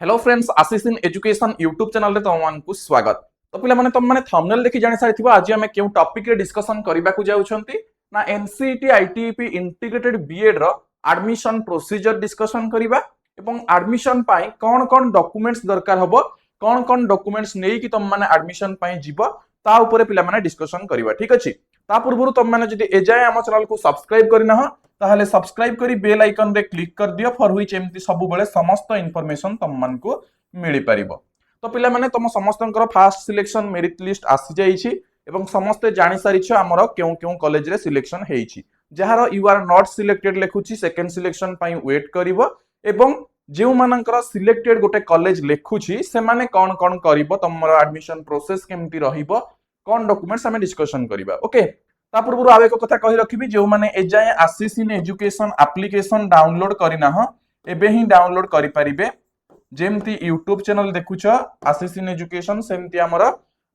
Hello friends, Ashish in education YouTube channel रे तुमको स्वागत। तो पिला माने तुम माने थंबनेल देखि जानि सारिथिबो आज हम केउ टॉपिक रे डिस्कशन करबा को जाउछंती ना एनसीईटी आईटीईपी इंटीग्रेटेड बीएड रो एडमिशन प्रोसीजर डिस्कशन करबा एवं एडमिशन पाई कोन कोन डॉक्यूमेंट्स दरकार हबो, कोन कोन डॉक्यूमेंट्स नै कि तुम माने एडमिशन पाई जिवो ता ऊपर पिला माने डिस्कशन करबा। ठीक अछि, ता पूर्वरु तुम माने जदि एजाय हम चैनल को सब्सक्राइब करिना हो ताहले सब्सक्राइब करी बेल आइकन रे क्लिक कर दियो फॉर व्हिच एमती सब बेले समस्त इंफॉर्मेशन तुम मन को मिली परिबो। तो पिला माने तुम समस्तनकर फास्ट सिलेक्शन मेरिट लिस्ट आसी जाईछि एवं समस्त जानि सारिछ हमर केउ केउ कॉलेज रे सिलेक्शन हेइछि। जहार यू आर नॉट सिलेक्टेड लेखुछि सेकंड सिलेक्शन पई वेट करिवो एवं जेउ मानकर सिलेक्टेड गोटे कॉलेज लेखुछि से माने कोन कोन करिवो तमरो एडमिशन प्रोसेस केमती रहिबो कोन डॉक्यूमेंट्स हमें डिस्कशन करिबा। ओके, ता पूर्व आवे को कथा कहि रखिबी जो माने एजाय Ashish in education application download करिना हो एबे ही डाउनलोड करि परिबे। जेमती यूट्यूब चैनल देखुछ आशीष इन एजुकेशन सेमती हमर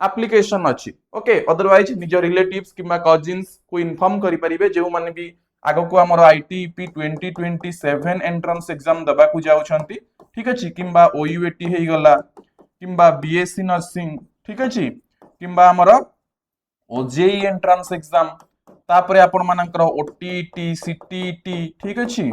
एप्लीकेशन अछि। ओके, अदरवाइज निज रिलेटिव्स किबा कजिन्स को इन्फॉर्म करि परिबे जो माने भी आगो को हमर आईटीईपी 2027 एंट्रेंस एग्जाम दबा को जाउछंती। ठीक अछि, किबा ओयूएटी हेइ गला किबा बीएससी नर्सिंग, ठीक अछि, किबा हमर ओजेई एंट्रेंस एग्जाम तापरे आपण मानकर ओटीटी सीटीटी, ठीक अछि,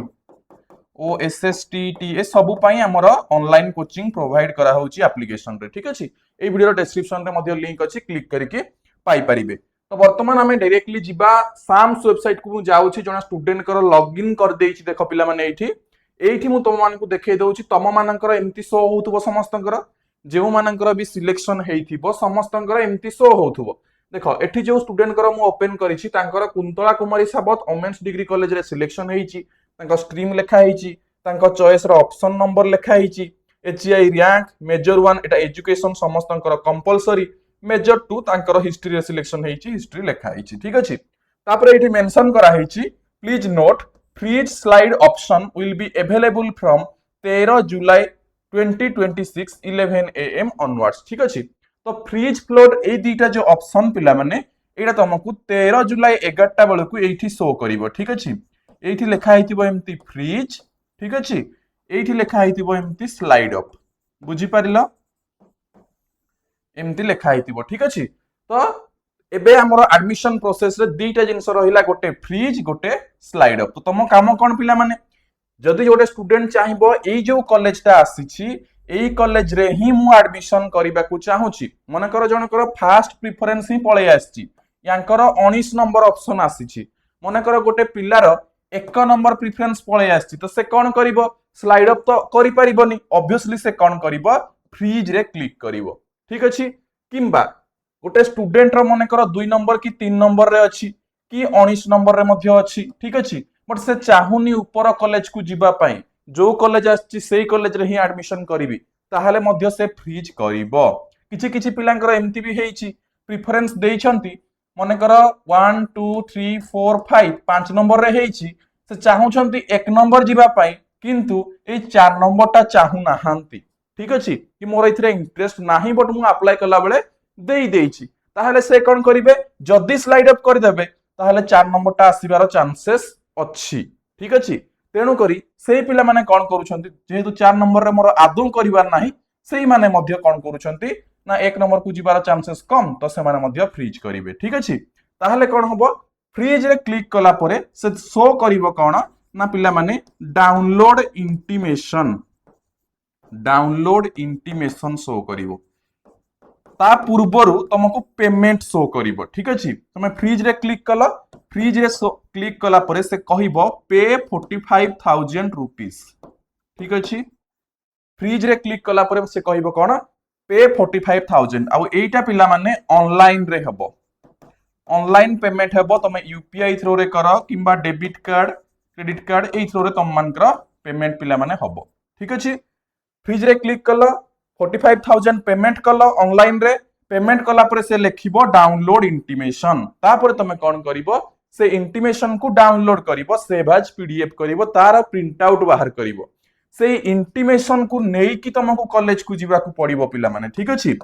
ओएसएसटीटी ए सब पई हमर ऑनलाइन कोचिंग प्रोवाइड करा होची एप्लीकेशन रे। ठीक अछि, ए वीडियो डिस्क्रिप्शन रे मध्ये लिंक अछि, क्लिक करके पाई परिबे। तो वर्तमान हमें डायरेक्टली जिबा साम्स वेबसाइट को जाउछि जणा स्टूडेंट कर लॉगिन कर देइछि। देखो पिला माने एठी मु तुम मानकु देखे दउछि तम मानकर एमती शो होउथबो समस्तंकर जेउ मानकर भी सिलेक्शन हेइथिबो समस्तंकर एमती शो होउथबो। देखो एठी जो स्टूडेंट कर मु ओपन करिछि तांकर कुंतला कुमारी साबत वोमेन्स डिग्री कॉलेज रे सिलेक्शन हेइछि, तांका स्ट्रीम लेखा हेइछि, तांका चॉइस रो ऑप्शन नंबर लेखा हेइछि, एचआई रैंक मेजर 1 एटा एजुकेशन समस्तंकर कंपलसरी, मेजर 2 तांकर हिस्ट्री रे सिलेक्शन हेइछि, हिस्ट्री लेखा हेइछि। ठीक अछि, तापरे एठी मेंशन करा हेइछि please note free slide option will be available from 13 July 2026 11 AM onwards. ठीक अछि, तो फ्रीज फ्लोट ए दीटा जो ऑप्शन पिला माने एटा तुमको 13 जुलाई 11टा बेलकु एठी शो करिवो। ठीक अछि, एठी लेखा हेतिबो एम्ति फ्रीज, ठीक अछि, एठी लेखा हेतिबो एम्ति स्लाइड अप, बुझी परिलो एम्ति लेखा हेतिबो। ठीक अछि, तो एबे हमर एडमिशन प्रोसेस रे दीटा जिंस रहिला, गोटे फ्रीज गोटे स्लाइड अप। तो तुम काम कोन पिला माने जदि गोटे स्टूडेंट चाहिबो एई जो कॉलेजटा आसीछि एई कॉलेज रे ही मु एडमिशन करबा को चाहूची, मनकर जनकर फास्ट प्रेफरेंस ही पळे आछि, यांकर 19 नंबर ऑप्शन आसीछि, मनकर गोटे पिलार 1 नंबर प्रेफरेंस पळे आछि, तो से कोन करिवो स्लाइड अप तो करि परिबोनी, ऑब्वियसली से कोन करिवो फ्रीज रे क्लिक करिवो। ठीक अछि, किंबा गोटे स्टूडेंट रो मनकर 2 नंबर की 3 नंबर रे अछि कि 19 नंबर रे मध्य अछि। ठीक अछि, बट से चाहुनी ऊपर कॉलेज को जीवा पाई जो कॉलेज आछि सेई कॉलेज रे ही एडमिशन करिवि ताहले मध्य से फ्रीज करिवो। किछि किछि पिलांकर एमती भी हेइछि प्रेफरेंस देइछंती, मनकर 1 2 3 4 5 5 नंबर रे हेइछि, से चाहुछंती 1 नंबर जीवा पाई किंतु ए 4 नंबर ता चाहू नाहांती। ठीक अछि, कि मोर इथरे इंटरेस्ट नाही बट मु अप्लाई कला बेले देई देइछि, ताहले से कोन करिवे जदी स्लाइड अप कर देबे ताहले 4 नंबर ता आसीबार चांसेस अछि। ठीक अछि, तेणु करी सेई पिला माने कोन करूछंती जेहेतु 4 नंबर रे मोर आदौ करिवार नाही सेई माने मध्य कोन करूछंती ना 1 नंबर को जिबार चांसेस कम, तो से माने मध्य फ्रीज करिवे। ठीक अछि, ताहले कोन हबो फ्रीज रे क्लिक कला परे से शो करिवो कोन ना पिला माने डाउनलोड इंटीमेशन शो करिवो, ता पूर्वरु तुमको पेमेंट शो करिवो। ठीक अछि, तुम फ्रीज रे क्लिक कला, फ्रीज रे क्लिक कला परे से कहिबो पे 45,000 रुपीस। ठीक अछि, फ्रीज रे क्लिक कला परे से कहिबो कोन पे 45,000 आ एटा पिला माने ऑनलाइन रे हबो, ऑनलाइन पेमेंट हबो, तुम यूपीआई थ्रू रे करो किबा debit card credit card A through रे तुम मानकर पेमेंट पिला माने हबो। ठीक अछि, फ्रीज रे क्लिक कलो 45,000 पेमेंट कलो ऑनलाइन रे, पेमेंट कला परे से लेखिबो डाउनलोड इंटीमेशन, तापर तुम कोन करिवो से इंटीमेशन को डाउनलोड करिवो, सेव एज पीडीएफ करिवो, तार प्रिंट आउट बाहर करिवो, से इंटीमेशन को नेई कि तुमको कॉलेज को जीवा को पड़िबो पिला माने। ठीक अछि,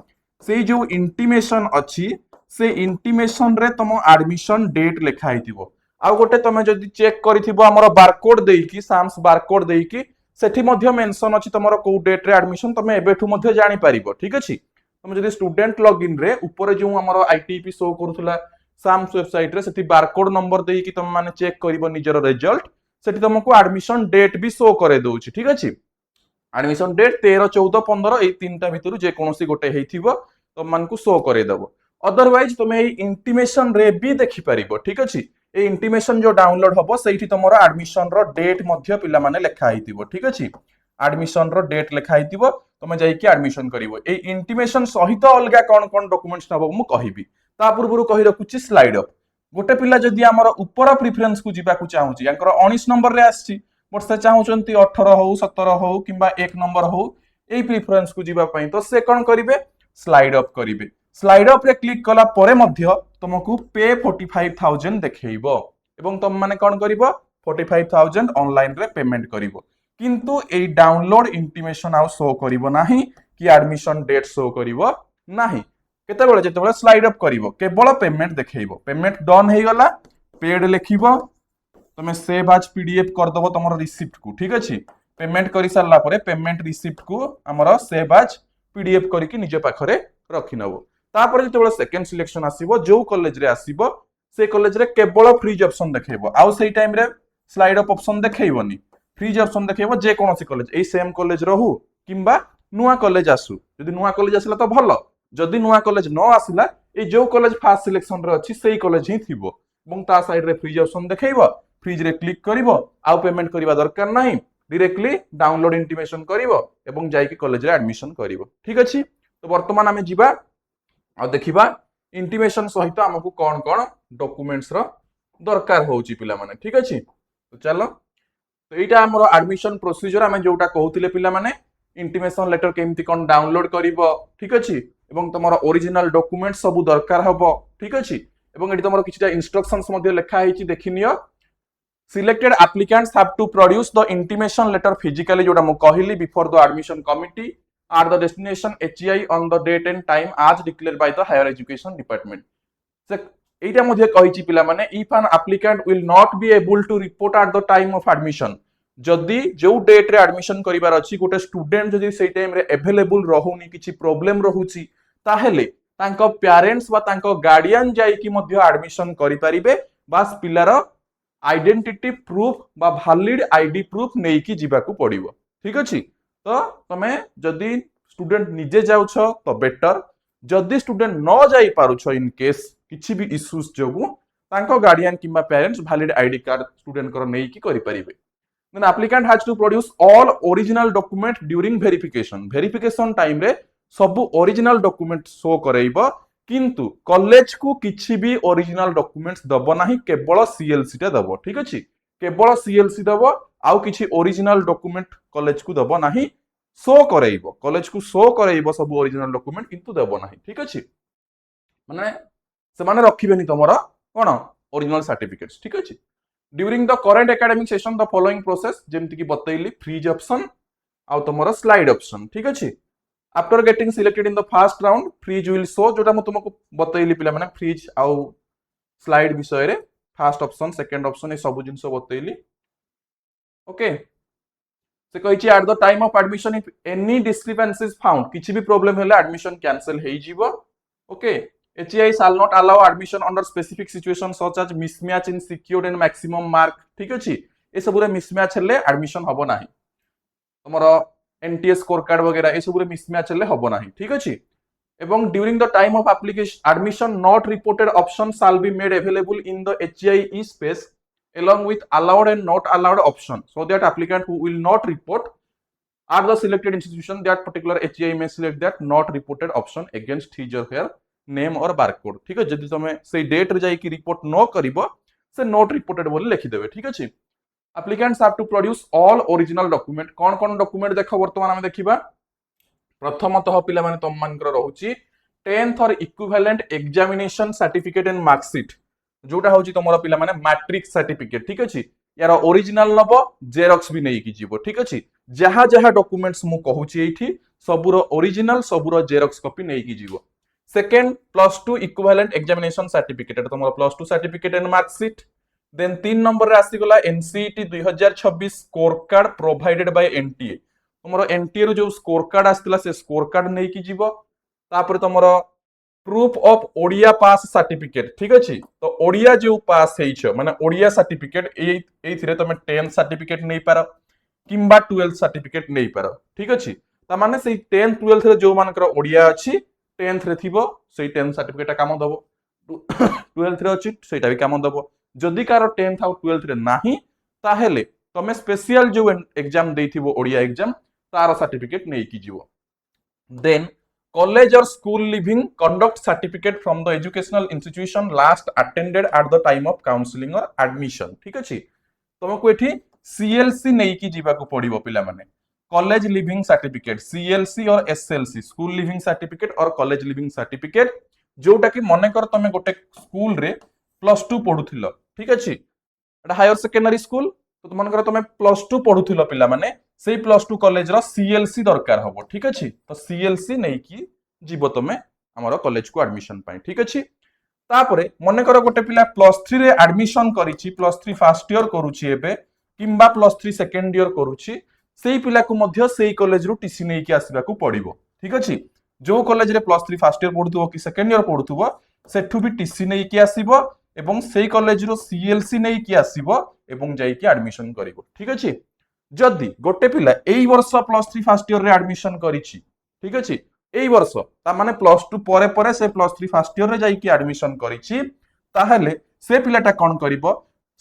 से जो इंटीमेशन अछि से इंटीमेशन रे तुम एडमिशन डेट लेखा हिथिबो, आ गोटे तुम जदि चेक करिथिबो हमर बारकोड देई कि साम्स बारकोड देई कि सेठी मध्य मेंशन अछि तमरो को डेट रे एडमिशन तमे एबेठु मध्य जानि पारिबो ठीक अछि तमे जदि स्टूडेंट लॉगिन रे ऊपर जो हमरो आईटीपी शो करूथला साम्स वेबसाइट रे सेठी बारकोड नंबर देई कि तमे माने चेक करिवो निजर रिजल्ट सेठी तुमको एडमिशन डेट भी शो करे दउछि ठीक अछि एडमिशन डेट 13 14 15 ए तीनटा भितरु जे कोनोसी गोटे हेइथिबो तुम मानकु शो करे दबो अदरवाइज तुमे ए इंटीमेशन रे भी देखि पारिबो ठीक अछि ए इंटीमेशन जो डाउनलोड हबो सेठी तमरो एडमिशन रो डेट मध्य पिला माने लेखा हेइथिबो ठीक अछि एडमिशन रो डेट लेखा हेइथिबो तुमे जाई कि एडमिशन करिवो ए इंटीमेशन सहित अलगा कोन कोन डॉक्यूमेंट्स नबो मु कहिबी ता पूर्वरु कहि रखुची स्लाइड अप गोटे पिला जदि आमर ऊपर प्रिफरेंस को जीवा चाहूँ यांकर 19 नंबर रे आछि बट से चाहूचंती 18 हो 17 हो किंबा 1 नंबर हो एई प्रिफरेंस को जीवा पई तो से कोन करिवे स्लाइड अप करिवे स्लाइड अप रे क्लिक कला परे मध्य तुमको पे 45000 देखैबो एवं तुम माने कोन करिवो 45000 ऑनलाइन रे पेमेंट करिवो किंतु एई डाउनलोड इंटीमेशन आउ शो करिवो नाही कि एडमिशन डेट शो करिवो नाही केतेबेले जेतेबेले स्लाइड अप करिवो केवल पेमेंट देखैबो पेमेंट डन हे गला पेड लेखिबो तमे सेव एज पीडीएफ कर दबो तमरो रिसिप्ट को ठीक अछि पेमेंट करि सारला परे पेमेंट रिसिप्ट को हमरो सेव एज पीडीएफ करि कि निजे पाखरे रखि नबो तापर जेतेबेले सेकंड सिलेक्शन आसीबो जो कॉलेज रे आसीबो से कॉलेज रे केवल फ्रीज ऑप्शन देखैबो आउ सेही टाइम रे स्लाइड अप ऑप्शन देखैबोनी फ्रीज ऑप्शन देखैबो जे कोनोसी कॉलेज एई सेम कॉलेज रहू किंबा नुवा कॉलेज आसु यदि नुवा कॉलेज आसला तो भलो जदि नुआ कॉलेज न आसिला ए जो कॉलेज फास्ट सिलेक्शन रे अछि सेही कॉलेज ही थिबो ଏବଂ ता साइड रे फ्रीज ऑप्शन देखैबो फ्रीज रे क्लिक करिवो आउ पेमेंट करिवा दरकार नाही डायरेक्टली डाउनलोड इंटीमेशन करिवो एवं जाई कि कॉलेज रे एडमिशन करिवो ठीक अछि तो वर्तमान आमे जिबा आ देखिबा इंटीमेशन सहित हमकु कोन कोन डॉक्यूमेंट्स रो दरकार होउची पिला माने ठीक अछि तो चलो तो एटा हमरो एडमिशन प्रोसीजर आमे जोटा कहउतिले पिला माने इंटीमेशन लेटर केमती कोन डाउनलोड करिवो ठीक अछि एवं तमरो ओरिजिनल डॉक्यूमेंट सब दरकार हबो ठीक अछि एवं एटी तमरो किछटा इंस्ट्रक्शंस मध्ये लिखा हेछि देखिनियो selected applicants have to produce the intimation letter physically जोटा मु कहिली before the admission committee at the destination HEI on the date and time as declared by the higher education department से एटा मध्ये कहिछि पिला माने if an applicant will not be able to report at the time of admission जदि जो date रे admission करिवार अछि गोटे स्टूडेंट जदि सेही टाइम रे अवेलेबल रहउनी किछि प्रॉब्लम रहउछि ताहेले तांको पेरेंट्स बा तांको गार्डियन जाई कि मध्य एडमिशन करि परिबे बास पिलार आइडेंटिटी प्रूफ बा वैलिड आईडी प्रूफ नेई कि जीवा को पड़िबो ठीक अछि तो तमे जदि स्टूडेंट निजे जाउछ तो बेटर जदि स्टूडेंट न जाई पारुछ इन केस किछि भी इश्यूज जोगु तांको गार्डियन किंबा parents valid ID card student कर नेई कि करि परिबे then applicant has to produce all original document during verification time रे सब ओरिजिनल डॉक्यूमेंट शो करैबो किंतु कॉलेज को किछि भी ओरिजिनल डॉक्यूमेंट्स दबो नाही केवल सीएलसी टा दबो ठीक अछि केवल सीएलसी दबो आउ किछि ओरिजिनल डॉक्यूमेंट कॉलेज को दबो नाही शो करैबो कॉलेज को शो करैबो सब ओरिजिनल डॉक्यूमेंट किंतु दबो नाही ठीक अछि माने से माने रखिबेनी तमरो कोन ओरिजिनल सर्टिफिकेट्स ठीक अछि during the current academic session the following process जेमति की बतैली फ्रीज ऑप्शन आउ तमरो स्लाइड ऑप्शन ठीक अछि after getting selected in the first round freeze will show जोटा मु तुमको बतैली पिला माने फ्रीज आउ स्लाइड विषय रे फर्स्ट ऑप्शन सेकंड ऑप्शन ए सब जिंस बतैली ओके से कहिछि at the time of admission if any discrepancies found किछि भी प्रॉब्लम हेले एडमिशन कैंसिल हेइ जीवो okay HEI shall not allow admission under specific situations such as mismatch in secured and maximum mark ठीक अछि ए सब रे मिसमैच हेले एडमिशन हबो नाही तमरो एनटीएस स्कोर कार्ड वगैरह ए सब रे मिसमैच हेले हबो नाही ठीक अछि एवं during the time of application admission not reported option shall be made available in the HEI space along with allowed and not allowed option so that applicant who will not report at the selected institution that particular HEI may select that not reported option against his or her name और barcode ठीक है जदि तमे से date रे जाई कि report न करिवो से नोट रिपोर्टेड बोली लिखि देबे ठीक अछि applicants have to produce all original document कोन डॉक्यूमेंट देखो वर्तमान हम देखिबा प्रथमतः पिला माने तम मानकर रहउची 10th और equivalent examination certificate and marksheet जोटा होची तमरो पिला माने मैट्रिक सर्टिफिकेट ठीक अछि यार ओरिजिनल नबो जेरॉक्स भी नै कि जीवो ठीक अछि जहा जहा डॉक्यूमेंट्स मु कहूची एठी सबुरो ओरिजिनल सबुरो जेरॉक्स कॉपी नै कि जीवो सेकेंड +2 इक्विवेलेंट एग्जामिनेशन सर्टिफिकेट तुम +2 certificate and marksheet then 3 number रे आसीगला NCET 2026 score card provided by NTA तुमरो एनटीए रो जो स्कोर कार्ड आस्तिला से स्कोर कार्ड नै कि जीवो तापर तुमरो proof of Odia pass certificate ठीक अछि तो ओडिया जो पास हेइछ माने ओडिया सर्टिफिकेट एइथिरे तमे 10th सर्टिफिकेट नै पारो किंबा 12th सर्टिफिकेट नै पारो ठीक अछि ता माने सेई 10th 12th रे जो मानकर ओडिया अछि 10th रे थिबो सेई 10th सर्टिफिकेट काम दबो 12th रे अछि सेटा भी काम दबो जदि कार 10th आउ 12th रे नाही ताहेले तमे स्पेशल जो एग्जाम देइथिबो ओडिया एग्जाम तार सर्टिफिकेट नै कि जीवो देन कॉलेज और school living conduct certificate from the educational institution last attended eight the time of counselling और एडमिशन ठीक अछि तुमको एठी सीएलसी नै कि जीवा को पड़िबो पिला माने कॉलेज लिविंग सर्टिफिकेट सीएलसी और एसएलसी स्कूल लिविंग सर्टिफिकेट और कॉलेज लिविंग सर्टिफिकेट जोटा कि मने कर तमे गोटे स्कूल रे +2 पढुथिलो ठीक अछि एटा हायर सेकेंडरी स्कूल तो मन कर तमे +2 पढुथिलो पिला माने सेई +2 कॉलेज रो सीएलसी दरकार हबो ठीक अछि तो सीएलसी नै कि जीवो तमे हमर कॉलेज को एडमिशन पाई ठीक अछि तापरे मने कर गोटे पिला +3 रे एडमिशन करिछि +3 फर्स्ट ईयर करूछि एबे किंबा +3 सेकेंड ईयर करूछि सेई पिला को मध्य सेई कॉलेज रो टीसी नै कि आसीबा को पड़िबो ठीक अछि जो कॉलेज रे +3 फर्स्ट ईयर पढुथबो कि सेकेंड ईयर पढुथबो सेठु भी टीसी नै कि आसीबो एवं सेई कॉलेज रो सीएलसी नै कि आसीबो एवं जाई कि एडमिशन करिवो ठीक अछि जदि गोटे पिला एई वर्ष +3 फर्स्ट ईयर रे एडमिशन करिछि ठीक अछि एई वर्ष ता माने +2 परे परे से +3 फर्स्ट ईयर रे जाई कि एडमिशन करिछि ताहेले से पिलाटा कोन करिवो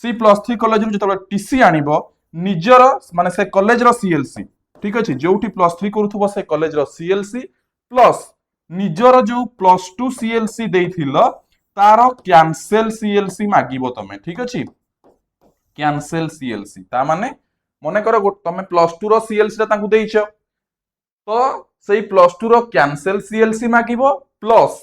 सी +3 कॉलेज रो जतबे टीसी आनिबो निजर माने से कॉलेज रो सीएलसी ठीक अछि जोठी +3 करूथबो से कॉलेज रो सीएलसी प्लस निजर जो +2 सीएलसी देइथिलो तारो कैंसिल सीएलसी मागिबो तमे ठीक अछि कैंसिल सीएलसी ता माने मने कर तमे +2 रो सीएलसी ता तांकु देइछ तो सेई +2 रो कैंसिल सीएलसी मागिबो प्लस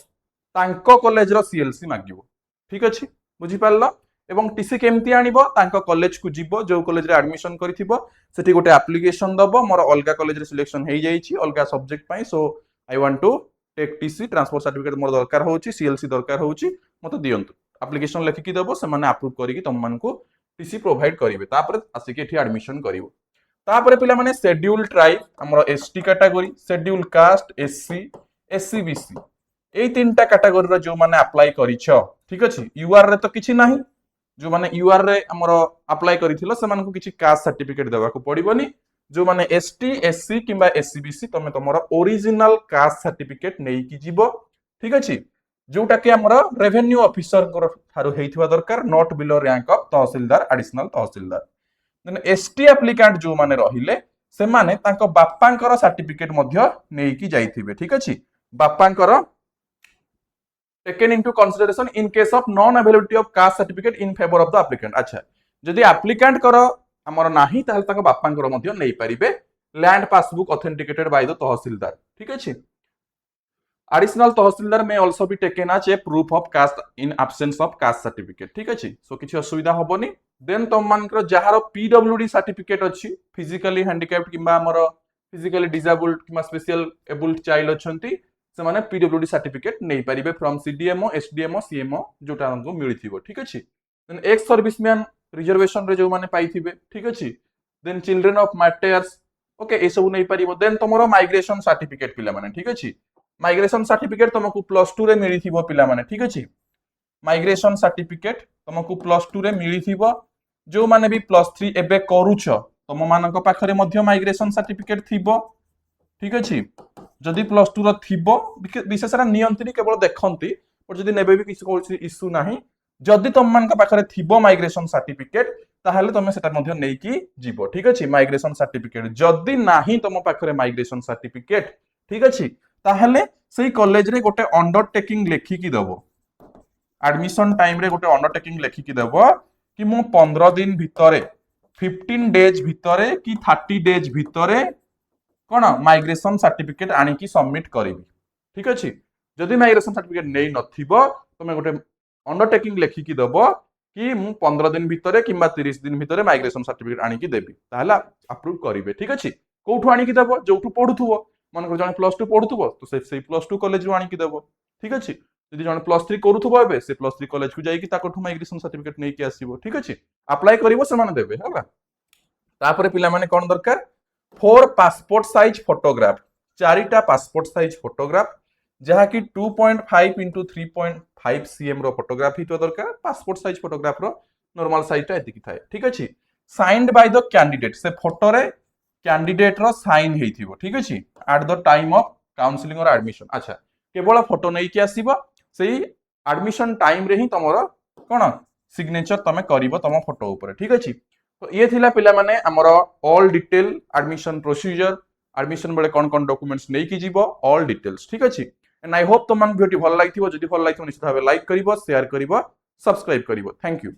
तांको कॉलेज रो सीएलसी मागिबो ठीक अछि बुझी पारलो एवं टीसी केमती आनिबो तांको कॉलेज को जीवो जो कॉलेज रे एडमिशन करिथिबो सेठी गोटे एप्लीकेशन दबो मोर अलगा कॉलेज रे सिलेक्शन हेइ जाईछि अलगा सब्जेक्ट पई so I want to take TC transfer certificate मोर दरकार होउछि सीएलसी दरकार होउछि मते दियंतु एप्लीकेशन लेखि कि देबो से माने अप्रूव करी कि तुम मन को टीसी प्रोवाइड करिवे तापर आसी कि एठी एडमिशन करिवो तापर पिला माने शेड्यूल ट्राइब हमर ST category schedule caste SC SCBC एई तीनटा कैटेगरी रो जो माने अप्लाई करिछ ठीक अछि यूआर रे तो किछि नाही जो माने यूआर रे हमर अप्लाई करिथिलो से मानको किछि कास्ट सर्टिफिकेट देबा को पड़िबोनी जो माने एसटी एससी किंबा एससीबीसी तमे तमरो ओरिजिनल कास्ट सर्टिफिकेट नै कि जीवो ठीक अछि जोटा कि हमर रेवेन्यू ऑफिसर को थारु हेइथिबा दरकार not below rank of tahsildar additional tahsildar then ST applicant जो माने रहिले से माने तांको बापांकर सर्टिफिकेट मध्य नै कि जाइथिबे ठीक अछि बापांकर taken into consideration in case of non availability of caste certificate in favor of the applicant अच्छा जदि applicant कर हमर नाही ताहल ताको बापांकर मध्य नै परिबे land passbook authenticated by the tahsildar ठीक अछि additional tehsildar may also be taken as a proof of caste in absence of caste certificate ठीक अछि सो किछि असुविधा होबोनी देन तम मानकर जहार पीडब्ल्यूडी सर्टिफिकेट अछि फिजिकली हैंडिकैप्ड किबा हमर फिजिकली डिसेबल्ड किबा स्पेशल एबल्ड चाइल्ड अछंती से माने पीडब्ल्यूडी सर्टिफिकेट नै परिबे फ्रॉम सीडीएमओ एसडीएमओ सीएमओ जोटा हमको मिलिथिबो ठीक अछि देन एक्स सर्विसमैन रिजर्वेशन रे जो माने पाइथिबे ठीक अछि then children of martyrs okay ए सब नै परिबो देन तमरो माइग्रेशन सर्टिफिकेट पिला माने ठीक अछि माइग्रेशन सर्टिफिकेट तुमको +2 रे मिलिथिबो पिला माने ठीक अछि माइग्रेशन सर्टिफिकेट तुमको +2 रे मिलिथिबो जो माने भी +3 एबे करूछ तम मानक पाखरे मध्य माइग्रेशन सर्टिफिकेट थिबो ठीक अछि जदि +2 रो थिबो विशेष नियंत्रित केवल देखंती और जदि नेबे भी किसी कोइ इश्यू नाही जदि तुम मान का पाखरे थिबो माइग्रेशन सर्टिफिकेट ताहले तमे सेटा मध्य नै कि जीवो ठीक अछि माइग्रेशन सर्टिफिकेट जदि नाही तुम पाखरे माइग्रेशन सर्टिफिकेट ठीक अछि ताहले सेही कॉलेज रे गोटे अंडरटेकिंग लेखि कि देबो एडमिशन टाइम रे गोटे अंडरटेकिंग लेखि कि देबो कि मु 15 दिन भितरे 15 डेज भितरे कि 30 डेज भितरे कोन माइग्रेशन सर्टिफिकेट आनी कि सबमिट करिवि ठीक अछि जदि माइग्रेशन सर्टिफिकेट नै नथिबो तमे गोटे अंडरटेकिंग लेखि कि देबो कि मु 15 दिन भितरे किबा 30 दिन भितरे माइग्रेशन सर्टिफिकेट आनी कि देबि ताहला अप्रूव करिवे ठीक अछि कोठु आनी कि देबो जोठु पढुथुबो मन को जने +2 पढुथुबो तो से +2 कॉलेज रु आनी कि देबो ठीक अछि যদি ଜଣେ +3 କରୁଥିବ ଏବେ ସେ +3 କଲେଜ କୁ ଯାଇକି ତାଙ୍କଠୁ ମାଇଗ୍ରେସନ सर्टिफिकेट ନେଇକି ଆସିବ ଠିक ଅଛି अप्लाई करिवो ସେମାନେ ଦେବେ ହେଲା तापर पिला माने कोन दरकार 4 पासपोर्ट साइज फोटोग्राफ 4टा पासपोर्ट साइज फोटोग्राफ जहा कि 2.5 into 3.5 cm रो फोटोग्राफ ही तो दरकार पासपोर्ट साइज फोटोग्राफ रो नॉर्मल साइज टा एतिकी थाए ठीक अछि साइन्ड बाय द कैंडिडेट से फोटो रे कैंडिडेट रो साइन हेइथिबो ठीक अछि at the time of counselling और एडमिशन अच्छा केवल फोटो नै कि आसीबो सेही एडमिशन टाइम रे ही तमरो कोन सिग्नेचर तमे करिवो तम फोटो ऊपर ठीक अछि तो ये थिला पिला माने हमर all detail admission procedure admission बेले कोन कोन डॉक्यूमेंट्स नै कि जीवो ऑल डिटेल्स ठीक अछि एंड आई होप तुमन भिडियो भल लागिथिबो जदि भल लागिथिबो निश्चित भाबे लाइक करिवो शेयर करिवो सब्सक्राइब करिवो थैंक यू।